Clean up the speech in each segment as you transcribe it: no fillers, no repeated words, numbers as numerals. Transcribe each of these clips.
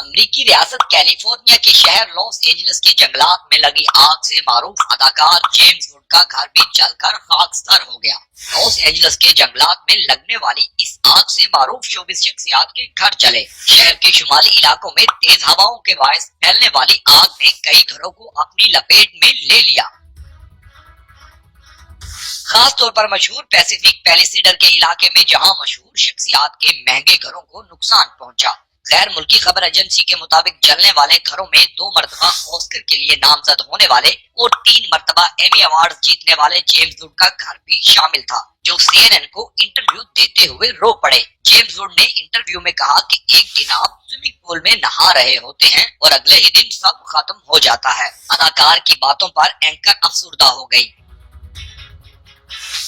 امریکی ریاست کیلیفورنیا کے شہر لاس اینجلس کے جنگلات میں لگی آگ سے معروف اداکار جیمز ووڈ کا گھر بھی جل کر خاکستر ہو گیا۔ لاس اینجلس کے جنگلات میں لگنے والی اس آگ سے معروف شوبز شخصیات کے گھر جلے۔ شہر کے شمالی علاقوں میں تیز ہواؤں کے باعث پھیلنے والی آگ نے کئی گھروں کو اپنی لپیٹ میں لے لیا۔ خاص طور پر مشہور پیسیفک پیلیسیڈر کے علاقے میں جہاں مشہور شخصیات کے مہنگے گھروں کو نقصان پہنچا۔ غیر ملکی خبر ایجنسی کے مطابق جلنے والے گھروں میں 2 مرتبہ آسکر کے لیے نامزد ہونے والے اور 3 مرتبہ ایمی ایوارڈ جیتنے والے جیمز ووڈ کا گھر بھی شامل تھا، جو CNN کو انٹرویو دیتے ہوئے رو پڑے۔ جیمز ووڈ نے انٹرویو میں کہا کہ ایک دن آپ سوئمنگ پول میں نہا رہے ہوتے ہیں اور اگلے ہی دن سب ختم ہو جاتا ہے۔ اداکار کی باتوں پر اینکر افسردہ ہو گئی۔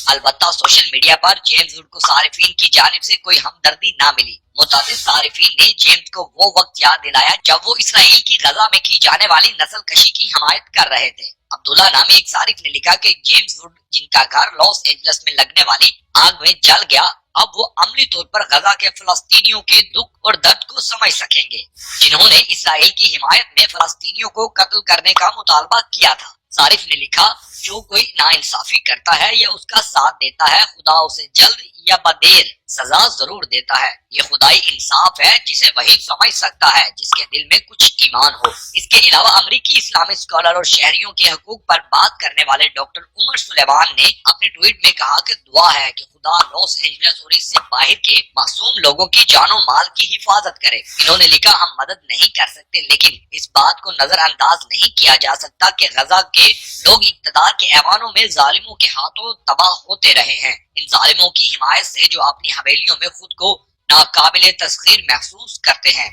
البتہ social media per James would کو صارفین کی جانب سے کوئی ہمدردی نہ ملی۔ متعدد صارفین نے جیمز کو وہ وقت یاد دلایا جب وہ اسرائیل کی غزہ میں کی جانے والی نسل کشی کی حمایت کر رہے تھے۔ عبداللہ نامی ایک صارف نے لکھا کہ جیمز ووڈ، جن کا گھر لاس اینجلس میں لگنے والی آگ میں جل گیا، اب وہ عملی طور پر غزہ کے فلسطینیوں کے دکھ اور درد کو سمجھ سکیں گے، جنہوں نے اسرائیل کی حمایت میں فلسطینیوں کو قتل کرنے کا مطالبہ کیا تھا۔ صارف نے لکھا، جو کوئی ناانصافی کرتا ہے یا اس کا ساتھ دیتا ہے، خدا اسے جلد یا بدیر سزا ضرور دیتا ہے۔ یہ خدائی انصاف ہے جسے وہی سمجھ سکتا ہے جس کے دل میں کچھ ایمان ہو۔ اس کے علاوہ امریکی اسلامی اسکالر اور شہریوں کے حقوق پر بات کرنے والے ڈاکٹر عمر سلیمان نے اپنے ٹویٹ میں کہا کہ دعا ہے کہ خدا لاس اینجلس اور اس سے باہر کے معصوم لوگوں کی جان و مال کی حفاظت کرے۔ انہوں نے لکھا، ہم مدد نہیں کر سکتے، لیکن اس بات کو نظر انداز نہیں کیا جا سکتا کہ غزہ کے لوگ اقتدار کے ایوانوں میں ظالموں کے ہاتھوں تباہ ہوتے رہے ہیں، ان ظالموں کی حمایت سے جو اپنی حویلیوں میں خود کو ناقابل تسخیر محسوس کرتے ہیں۔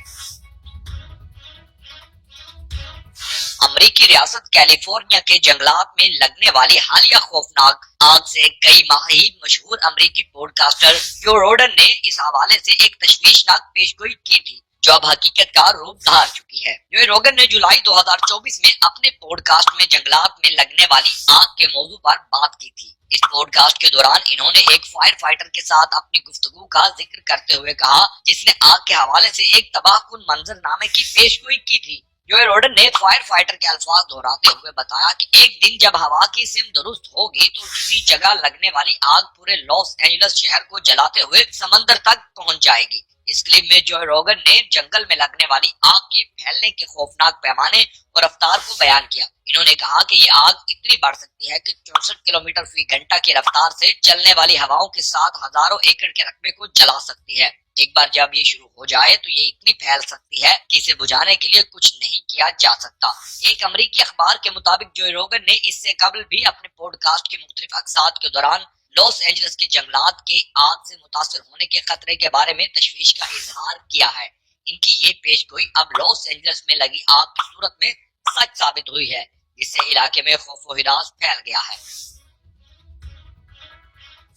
امریکی ریاست کیلیفورنیا کے جنگلات میں لگنے والی حالیہ خوفناک آگ سے کئی ماہ ہی مشہور امریکی پوڈ کاسٹر جو روڈن نے اس حوالے سے ایک تشویشناک پیشگوئی کی تھی، جو اب حقیقت کا روپ دھار چکی ہے۔ جو روگن نے جولائی 2024 میں اپنے پوڈ کاسٹ میں جنگلات میں لگنے والی آگ کے موضوع پر بات کی تھی۔ اس پوڈ کاسٹ کے دوران انہوں نے ایک فائر فائٹر کے ساتھ اپنی گفتگو کا ذکر کرتے ہوئے کہا، جس نے آگ کے حوالے سے ایک تباہ کن منظر نامے کی پیشگوئی کی تھی۔ جو روڈن نے فائر فائٹر کے الفاظ دہراتے ہوئے بتایا کہ ایک دن جب ہوا کی سمت درست ہوگی تو کسی جگہ لگنے والی آگ پورے لاس اینجلس شہر کو جلاتے ہوئے سمندر تک پہنچ جائے گی۔ اس کلپ میں جو روگن نے جنگل میں لگنے والی آگ کے پھیلنے کے خوفناک پیمانے اور رفتار کو بیان کیا۔ انہوں نے کہا کہ یہ آگ اتنی بڑھ سکتی ہے کہ 64 کلومیٹر فی گھنٹہ کی رفتار سے چلنے والی ہواؤں کے ساتھ ہزاروں ایکڑ کے رقبے کو جلا سکتی ہے۔ ایک بار جب یہ شروع ہو جائے تو یہ اتنی پھیل سکتی ہے کہ اسے بجھانے کے لیے کچھ نہیں کیا جا سکتا۔ ایک امریکی اخبار کے مطابق جو روگن نے اس سے قبل بھی اپنے پوڈ کاسٹ کے مختلف اقساط کے دوران لاس اینجلس کے جنگلات کے آگ سے متاثر ہونے کے خطرے کے بارے میں تشویش کا اظہار کیا ہے۔ ان کی یہ پیشگوئی اب لاس اینجلس میں لگی آگ کی صورت میں سچ ثابت ہوئی ہے، جس سے علاقے میں خوف و ہراس پھیل گیا ہے۔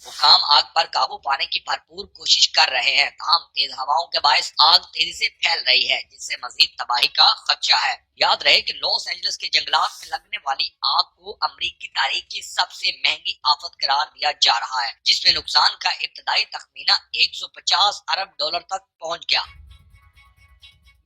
حکام آگ پر قابو پانے کی بھرپور کوشش کر رہے ہیں، تاہم تیز ہواؤں کے باعث آگ تیزی سے پھیل رہی ہے، جس سے مزید تباہی کا خدشہ ہے۔ یاد رہے کہ لاس اینجلس کے جنگلات میں لگنے والی آگ کو امریکی تاریخ کی سب سے مہنگی آفت قرار دیا جا رہا ہے، جس میں نقصان کا ابتدائی تخمینہ $150 ارب تک پہنچ گیا۔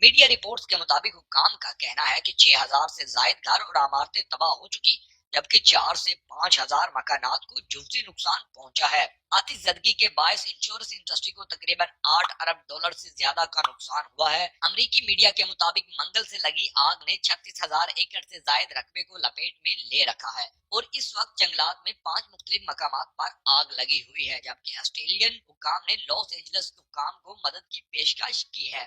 میڈیا رپورٹس کے مطابق حکام کا کہنا ہے کہ 6000 سے زائد گھر اور عمارتیں تباہ ہو چکی، جبکہ 4 سے 5000 مکانات کو جزوی نقصان پہنچا ہے۔ آتش زدگی کے باعث انشورنس انڈسٹری کو تقریباً $8 ارب سے زیادہ کا نقصان ہوا ہے۔ امریکی میڈیا کے مطابق منگل سے لگی آگ نے 36,000 ایکڑ سے زائد رقبے کو لپیٹ میں لے رکھا ہے اور اس وقت جنگلات میں 5 مختلف مقامات پر آگ لگی ہوئی ہے، جبکہ آسٹریلین حکام نے لاس اینجلس حکام کو مدد کی پیشکش کی ہے۔